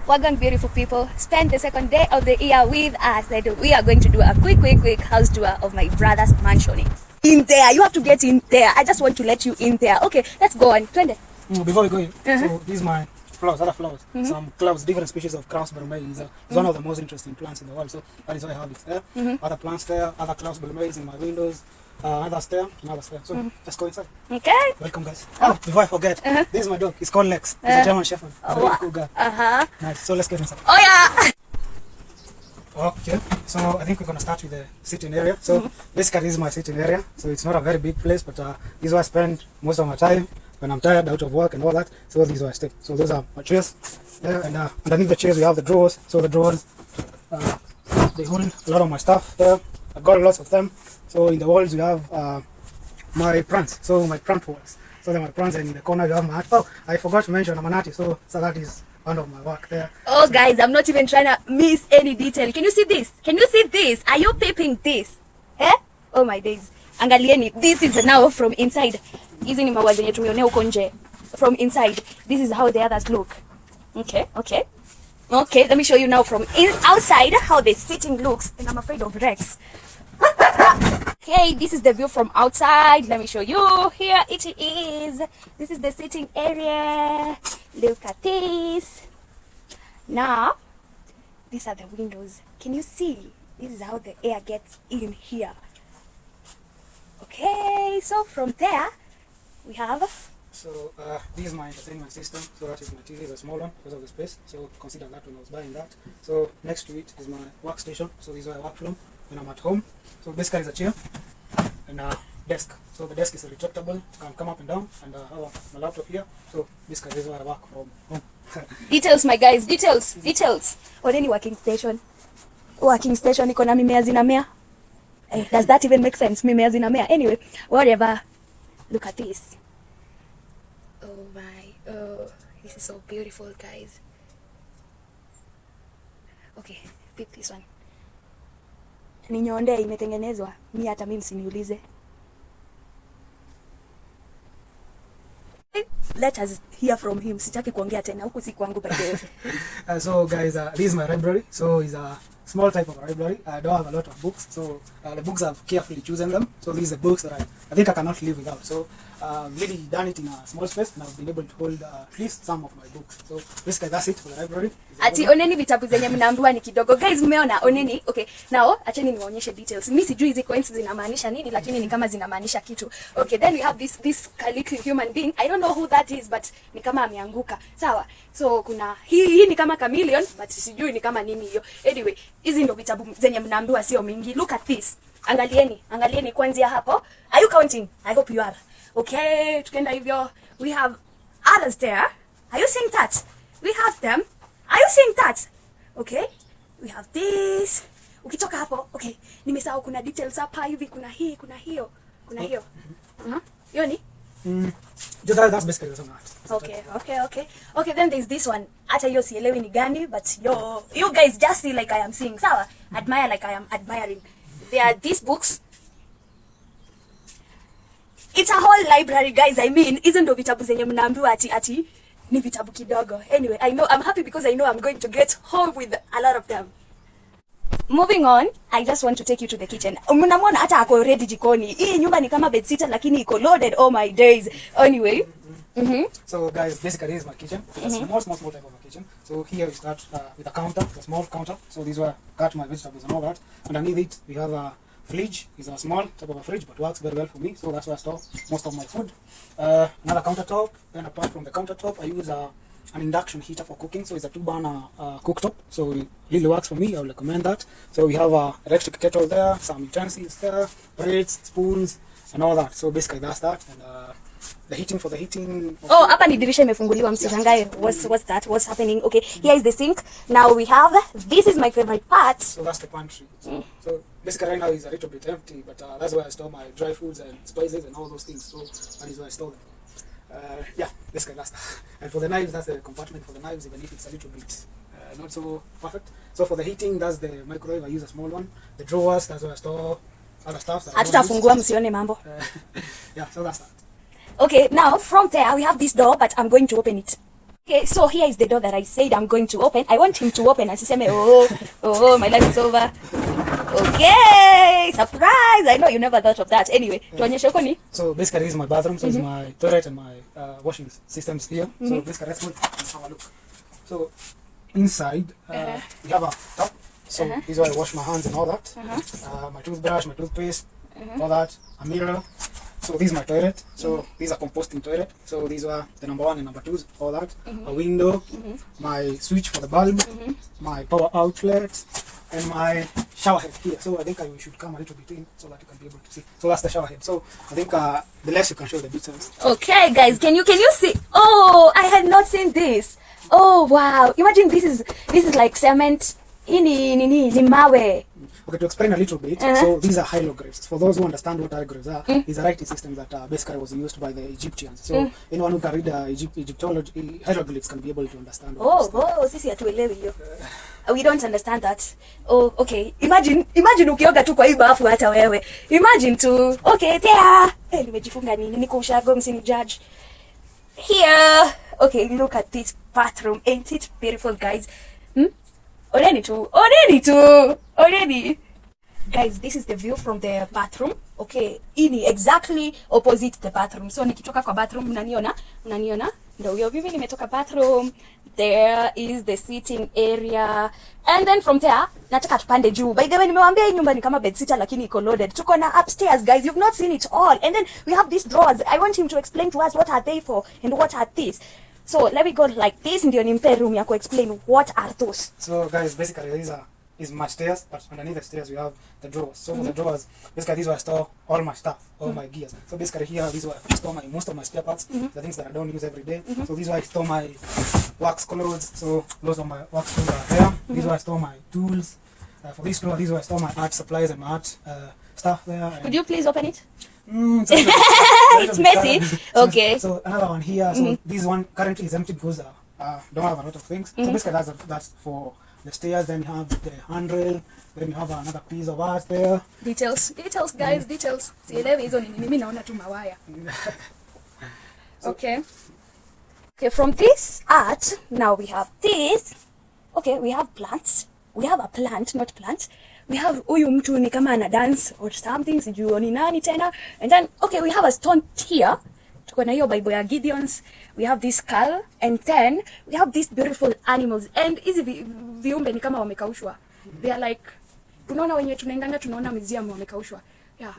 Welcome, beautiful people. Spend the second day of the year with us. We are going to do a quick house tour of my brother's mansion. In there, you have to get in there. I just want to let you in there. Okay, let's go on. Before we go in, so these are my flowers, other flowers. Some clouds, different species of Kraus Burmese. It's one of the most interesting plants in the world, so that is why I have it there. Other plants there, other Kraus Burmese in my windows. Another stair, another stair. So just go inside. Okay. Welcome, guys. Oh, before I forget, this is my dog. He's called Lex. He's a German Shepherd. Nice. So let's get inside. Oh yeah. Okay. So I think we're gonna start with the sitting area. So basically, this is my sitting area. So it's not a very big place, but this is where I spend most of my time when I'm tired, out of work and all that. So this is where I stay. So those are my chairs there, and underneath the chairs we have the drawers. So the drawers, they hold a lot of my stuff there. I've got lots of them. So in the walls we have my plants, so my plant walls. So then my plants, and in the corner you have my art. Oh, I forgot to mention I'm an artist, so that is one of my work there. Oh guys, I'm not even trying to miss any detail. Can you see this? Can you see this? Are you peeping this? Eh? Oh my days. Angalieni, this is now from inside. Hizi ni maua zenye tumeonea huko nje. From inside, this is how the others look. Okay, let me show you now from outside how the sitting looks. And I'm afraid of Rex. Okay, this is the view from outside. Let me show you. Here it is. This is the sitting area. Look at this. Now, these are the windows. Can you see? This is how the air gets in here. Okay, so from there, we have... So this is my entertainment system. So that is my TV, is a small one because of the space. So consider that when I was buying that. So next to it is my workstation. So this is where I work from when I'm at home. So basically it's a chair and a desk. So the desk is retractable. You can come up and down, and I have my laptop here. So basically this is where I work from home. Details, my guys, details. Or any working station. Working station iko na mimea zinamea. Does that even make sense? Mimea zinamea. Anyway, whatever. Look at this. Oh, this is so beautiful, guys. Okay, pick this one. Ni nyonde imetengenezwa. Hata mimi msiniulize. Let us hear from him. Sitaki kuongea tena huku si kwangu by the way. So guys, this is my library. So it's a small type of library. I don't have a lot of books, so the books I've carefully chosen them. So these are the books that I think I cannot live without. So really done it in a small space, and I've been able to hold at least some of my books. So basically that's it for the library. Ati oneni vitabu zenye mnaambiwa ni kidogo. Guys, mmeona oneni. Okay, now acheni niwaonyeshe details. Mimi sijui hizi coins zinamaanisha nini, lakini ni kama zinamaanisha kitu. Okay, then we have this little human being. I don't know who that is, but ni kama ameanguka. Sawa. So kuna hii ni kama chameleon, but sijui ni kama nini hiyo. Anyway, hizi ndo vitabu zenye mnaambiwa sio mingi. Look at this. Angalieni kuanzia hapo. Are you counting? I hope you are. Okay, tukienda hivyo, we have others there. Are you seeing that? We have them. Are you seeing that? Okay, we have this. Ukitoka hapo, okay, nimesahau kuna details hapa hivi, kuna hii, kuna hiyo. Yoni? That's basically some art. Okay, then there's this one. Hata hiyo sielewi ni gani, but you guys just see like I am seeing. Sawa? Admire like I am admiring. There are these books. It's a whole library, guys. I mean, hizo ndo vitabu zenye mnaambiwa ati ni vitabu kidogo. Anyway, I'm happy because I know I'm going to get home with a lot of them. Moving on, I just want to take you to the kitchen. Mnamwona hata ako ready jikoni. Hii nyumba ni kama bedsitter lakini iko loaded. Oh my days. Anyway. So guys, basically this is my kitchen. It's a small type of a kitchen. So here we start with a counter, a small counter. So this is where I cut my vegetables and all that. Underneath it, we have a fridge. It's a small type of a fridge, but works very well for me. So that's where I store most of my food. Another countertop. Then apart from the countertop, I use an induction heater for cooking. So it's a 2-burner cooktop. So it really works for me. I would recommend that. So we have a electric kettle there, some utensils there, plates, spoons, and all that. So basically that's that. And the heating. Oh, hapa ni dirisha imefunguliwa, msishangae. What's that? What's happening? Okay, here is the sink. Now we have, this is my favorite part. So that's the pantry. So basically right now it's a little bit empty, but that's where I store my dry foods and spices and all those things. So that is where I store them. Yeah, basically that's that. And for the knives, that's the compartment for the knives, even if it's a little bit not so perfect. So for the heating, that's the microwave. I use a small one. The drawers, that's where I store other stuff. Hatutafungua msione mambo. Yeah, so that's that. Okay, now from there we have this door, but I'm going to open it. Okay, so here is the door that I said I'm going to open. I want him to open and say, oh, my life is over. Okay, surprise! I know you never thought of that. Anyway, tuonyeshe huko ni. So basically this is my bathroom. So it's my toilet and my washing systems here. So basically let's have a look. So inside we have a tub. So this is where I wash my hands and all that. My toothbrush, my toothpaste, all that. A mirror. So this is my toilet. So these are composting toilet. So these are the number 1 and number 2s, all that. A window, my switch for the bulb, my power outlet, and my shower head here. So I think we should come a little bit in so that you can be able to see. So that's the shower head. So I think the less you can show the details. Okay, guys, can you see? Oh, I had not seen this. Oh wow! Imagine this is like cement. Ni mawe. Okay, to explain a little bit, so these are hieroglyphs. For those who understand what hieroglyphs are, these are writing systems that basically was used by the Egyptians. So anyone who can read Egyptology, hieroglyphs can be able to understand. Sisi hatuelewi hiyo. We don't understand that. Oh, okay. Imagine ukioga tu kwa hii bafu hata wewe. Imagine tu. Okay, there. Nimejifunga nini? Niko ushago msini judge. Here. Okay, look at this bathroom. Ain't it beautiful, guys? Already. Guys, this is the view from the bathroom. Okay, ini exactly opposite the bathroom. So nikitoka kwa bathroom unaniona? Ndio hiyo vipi nimetoka bathroom. There is the sitting area. And then from there, nataka tupande juu. By the way, nimewaambia hii nyumba ni kama bedsitter lakini iko loaded. Tuko na upstairs, guys. You've not seen it all. And then we have these drawers. I want him to explain to us what are they for and what are these. So let me go like this ndio nimpe room ya explain what are those. So guys, basically these is my stairs, but underneath the stairs we have the drawers. So for the drawers, basically these where I store all my stuff, all my gears. So basically here, these where I store most of my spare parts, the things that I don't use every day. So these where I store my wax clothes. So those are my wax clothes are there. These where I store my tools. For this drawer, these where I store my art supplies and my art stuff there. Could you please open it? It's messy. Okay. So another one here. So this one currently is empty because don't have a lot of things. So basically that's for the stairs. Then you have the handrail. Then you have another piece of art there. Details, guys, details. Sielewi hizo nini, mimi naona tu mawaya. Okay, from this art, now we have this. Okay, we have plants. We have a plant, not plants. We have huyu mtu ni kama ana dance or something, sijui ni nani tena. And then, okay, we have a stone here. Tuko na hiyo Bible ya Gideon's. We have this skull. And then, we have these beautiful animals. And hizi viumbe ni kama wamekaushwa. They are like, unaona wenye tunaendanga tunaona museum wamekaushwa. Yeah,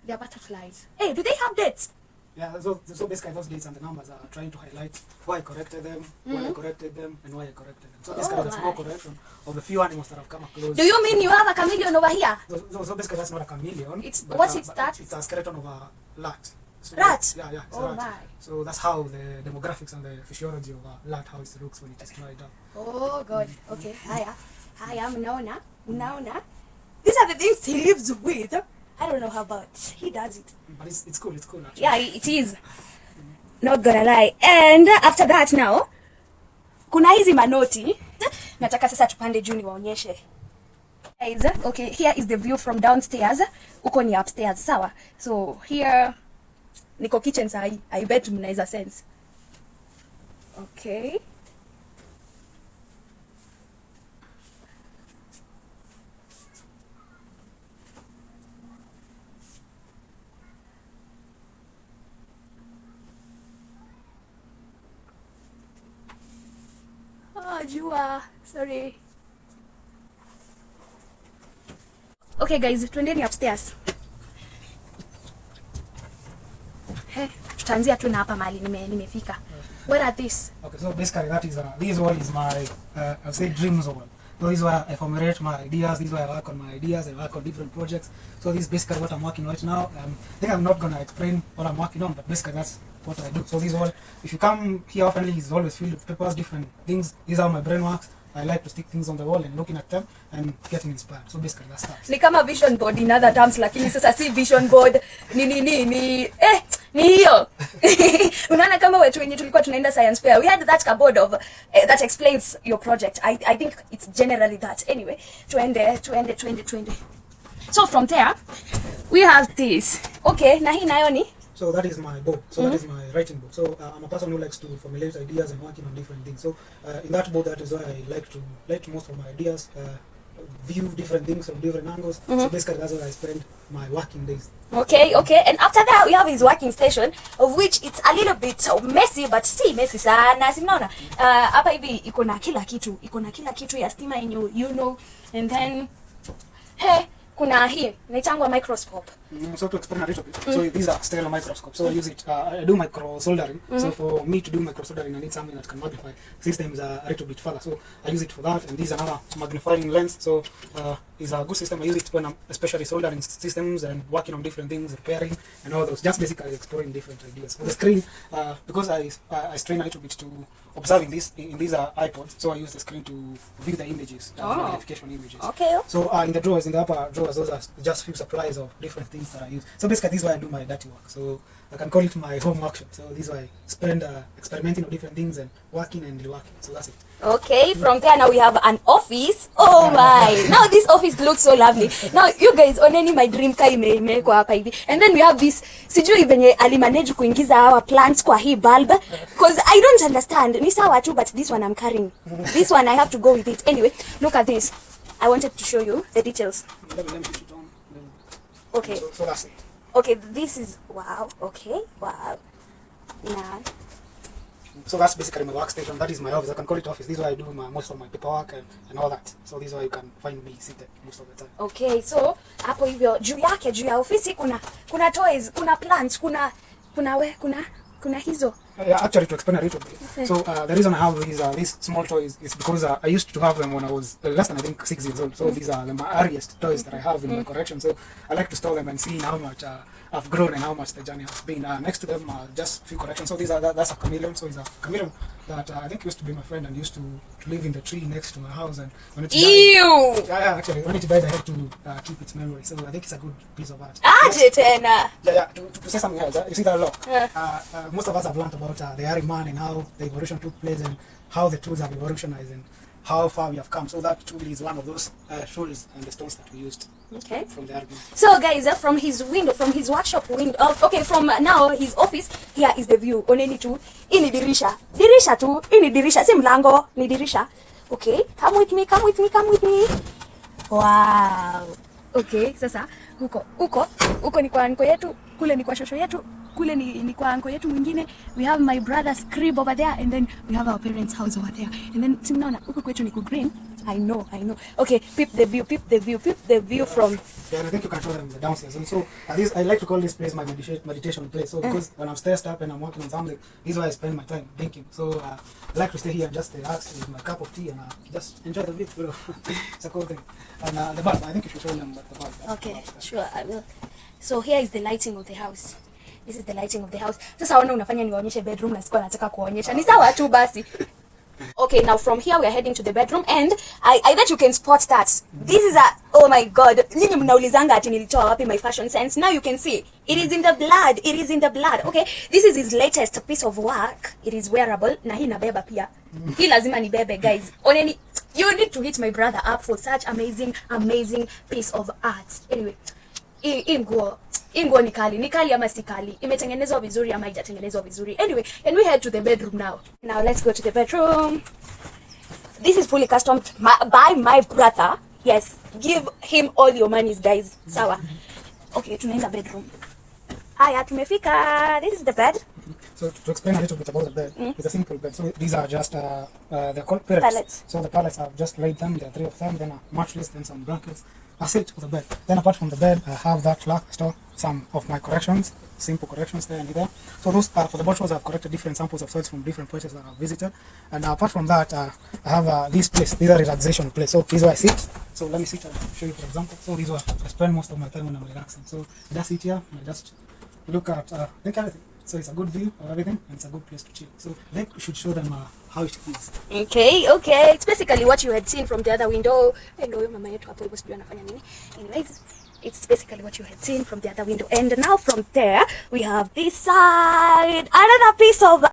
they are butterflies. Hey, do they have dates? Yeah, so basically those dates and the numbers are trying to highlight why I corrected them, when I corrected them, and why I corrected them. So basically that's more correction of the few animals that have come across. Do you mean you have a chameleon over here? So basically that's not a chameleon. What is that? It's a skeleton of a rat. So rat? Yeah, it's a rat. My. So that's how the demographics and the physiology of a rat, how it looks when it is dried up. Oh God, okay, haya, mnaona. These are the things he lives with. I don't know how, but he does it. But it's cool actually. Yeah, it is. Not gonna lie. And after that now, kuna hizi manoti. Nataka sasa tupande juu niwaonyeshe. Guys, okay, here is the view from downstairs. Uko ni upstairs, sawa? So here, niko kitchen sahi. I bet mnaweza sense. Okay. Jua, sorry. Okay guys, tuendeni upstairs. Hey, tutaanzia tu na hapa mahali nimefika. What are these? Okay, so basically that is this wall is my I'll say dreams wall. So this is where I formulate my ideas, this is where I work on my ideas, I work on different projects. So this is basically what I'm working right now. I think I'm not gonna explain what I'm working on, but basically that's what I do. So this wall, if you come here often, it's always filled with papers, different things. These are my brain works. I like to stick things on the wall and looking at them and getting inspired. So basically that's that. Ni kama vision board in other terms, lakini sasa si vision board. Ni hiyo. Unaona kama wetu wenye tulikuwa tunaenda science fair. We had that cupboard of that explains your project. I think it's generally that. Anyway, tuende. So from there, we have this. Okay, na hii nayo ni So that is my book. So that is my writing book. So I'm a person who likes to formulate ideas and working on different things. So in that book, that is why I like to most of my ideas, view different things from different angles. So basically that's where I spend my working days. Okay, okay. And after that we have his working station, of which it's a little bit messy, but si messy sana. Si mnaona? Hapa hivi iko na kila kitu. Iko na kila kitu ya stima yenye you know. And then hey, kuna hii inaitangwa microscope. So to explain a little bit, so these are stereo microscopes. So I use it. I do micro soldering. So for me to do micro soldering, I need something that can magnify systems a little bit further. So I use it for that. And these are another magnifying lens. So it's a good system. I use it when I'm especially soldering systems and working on different things, repairing and all those. Just basically exploring different ideas. On the screen, because I strain a little bit to observing this in these iPods. So I use the screen to view the images, magnification images. Okay. So in the drawers, in the upper drawers, those are just few supplies of different things that I use. So basically this is why I do my dirty work. So I can call it my home workshop. So this is why I spend experimenting on different things and working and reworking. So that's it. Okay, from there now we have an office. Oh my. Now this office looks so lovely. Now you guys oneni my dream car imewekwa hapa hivi. And then we have this sijui venye alimanage kuingiza hawa plants kwa hii bulb because I don't understand. Ni sawa tu but this one I'm carrying. This one I have to go with it. Anyway, look at this. I wanted to show you the details. Let me put it on. Okay. So that's it. Okay, this is wow. Okay, wow. Now, so that's basically my workstation. That is my office. I can call it office. This is where I do most of my paperwork and all that. So this is where you can find me seated most of the time. okay, so hapo hivyo juu yake juu ya ofisi kuna toys, kuna plants, kuna hizo. Yeah, actually to explain a little bit. So the reason I have these small toys is because I used to have them when I was less than I think 6 years old. So these are the earliest toys that I have in my collection. So I like to store them and see how much I've grown and how much the journey has been. Next to them are just a few collections. So that's a chameleon. So it's a chameleon that I think used to be my friend and used to live in the tree next to my house. And when it died, Ew! yeah, actually when it died, I had to keep its memory. So I think it's a good piece of art. Aje tena. Yeah. To say something else, you see that lock? Most of us have learned about the Iron Man and how the evolution took place and how the tools have evolutionized and how far we have come. So that tool is one of those tools and the stones that we used. Okay. From the Iron Man. So guys, from his window, from his workshop window, okay, from now his office, here is the view. Oneni tu, ini dirisha. Dirisha tu, ini dirisha. Si mlango, ni dirisha. Okay, come with me. Wow. Okay, sasa huko ni kwa anko yetu, kule ni kwa shosho yetu, kule ni kwa anko yetu mwingine. We have my brother's crib over there and then we have our parents' house over there. And then simnaona huko kwetu ni ku green. I know. Okay, peep the view from. Yeah, and I think you can show them the downstairs. And so I like to call this place my meditation place. So because when I'm stressed up and I'm working on something, this is why I spend my time thinking. So I like to stay here and just relax with my cup of tea and just enjoy the view. It's a cool thing. And the bulb, I think you should show them the bulb. Okay, sure, I will. So here is the lighting of the house. This is the lighting of the house. Sasa wana unafanya niwaonyeshe bedroom na sikuwa nataka kuonyesha. Ni sawa tu basi. Okay, now from here we are heading to the bedroom and I bet you can spot that. This is oh my god. Nini mnaulizanga ati nilitoa wapi my fashion sense? Now you can see. It is in the blood. Okay, this is his latest piece of work. It is wearable. Na hii nabeba pia. Hii lazima nibebe guys. Oneni, you need to hit my brother up for such amazing piece of art. Anyway, hii nguo ni kali ama si kali, imetengenezwa vizuri ama haijatengenezwa vizuri. Anyway, can we head to the bedroom now? Now let's go to the bedroom. This is fully custom by my brother. Yes, give him all your monies guys. Sawa. Okay, tunaenda bedroom. Haya, tumefika. This is the bed. So to explain a little bit about the bed, it's a simple bed. So these are just they're called pallets. So the pallets I've just laid them. There are 3 of them. Then a mattress, then some blankets. That's it for the bed. Then apart from the bed, I have that rack. I store some of my corrections, simple corrections there and there. So those are for the bottles. I've corrected different samples of soils from different places that I've visited. And apart from that, I have this place. These are relaxation place. So this is where I sit. So let me sit and show you, for example. So this is where I spend most of my time when I'm relaxing. So I just sit here and I just look at everything. So it's a good view of everything and it's a good place to chill. So I think we should show them how it is. Okay. It's basically what you had seen from the other window. Hello, mama yetu hapo hivyo sijui anafanya nini. Anyways, it's basically what you had seen from the other window. And now from there, we have this side, another piece of